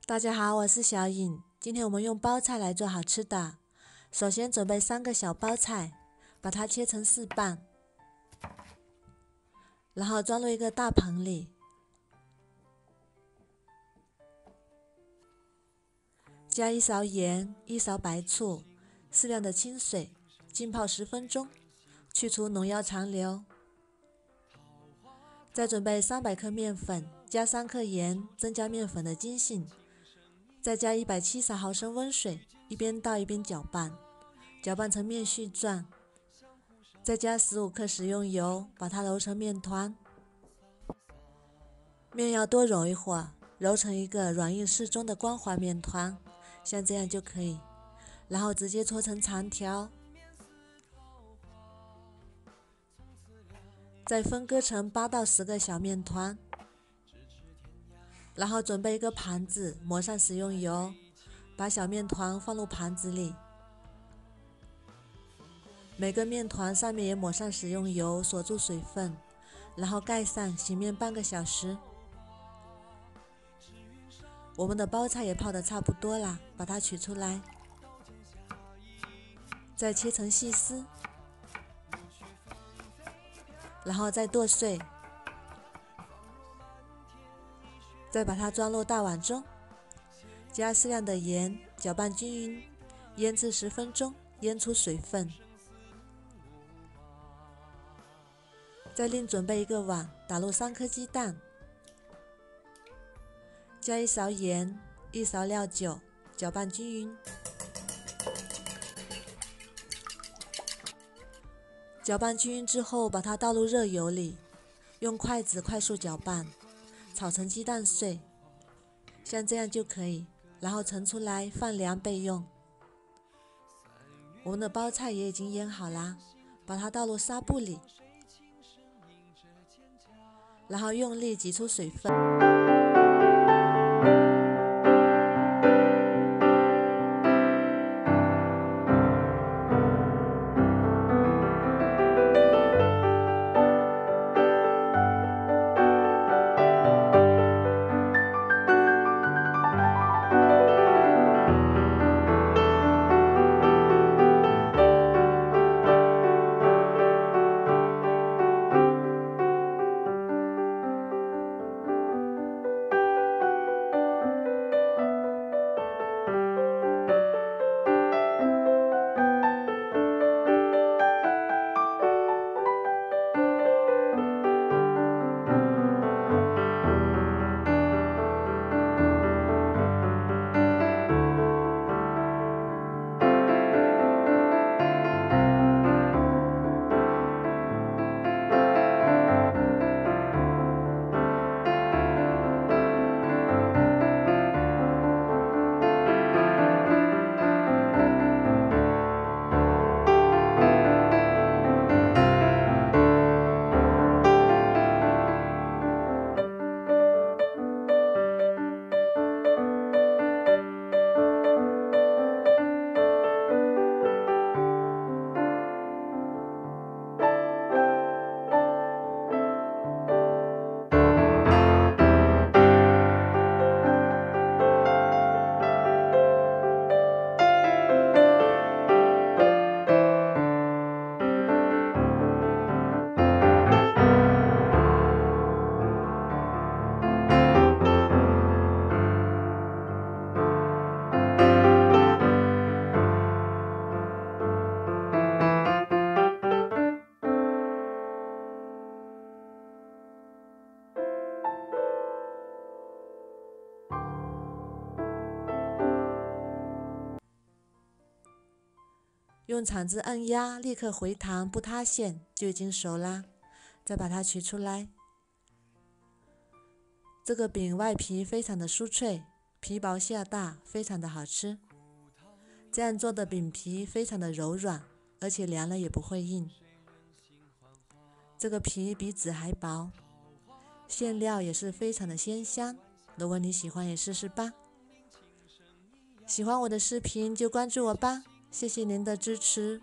大家好，我是小颖。今天我们用包菜来做好吃的。首先准备3个小包菜，把它切成4瓣，然后装入一个大盆里，加1勺盐、1勺白醋、适量的清水，浸泡10分钟，去除农药残留。再准备300克面粉，加3克盐，增加面粉的筋性。再加170毫升温水，一边倒一边搅拌，搅拌成面絮状。再加15克食用油，把它揉成面团。面要多揉一会儿，揉成一个软硬适中的光滑面团，像这样就可以。然后直接搓成长条，再分割成8到10个小面团。然后准备一个盘子，抹上食用油，把小面团放入盘子里，每个面团上面也抹上食用油，锁住水分，然后盖上，醒面半个小时。我们的包菜也泡得差不多了，把它取出来，再切成细丝，然后再剁碎，再把它装入大碗中，加适量的盐，搅拌均匀，腌制10分钟，腌出水分。再另准备一个碗，打入3颗鸡蛋，加1勺盐、1勺料酒，搅拌均匀。搅拌均匀之后，把它倒入热油里，用筷子快速搅拌，炒成鸡蛋碎，像这样就可以。然后盛出来放凉备用。我们的包菜也已经腌好啦，把它倒入纱布里，然后用力挤出水分。用铲子按压，立刻回弹不塌陷，就已经熟啦。再把它取出来。这个饼外皮非常的酥脆，皮薄馅大，非常的好吃。这样做的饼皮非常的柔软，而且凉了也不会硬。这个皮比纸还薄，馅料也是非常的鲜香。如果你喜欢也试试吧。喜欢我的视频就关注我吧，谢谢您的支持。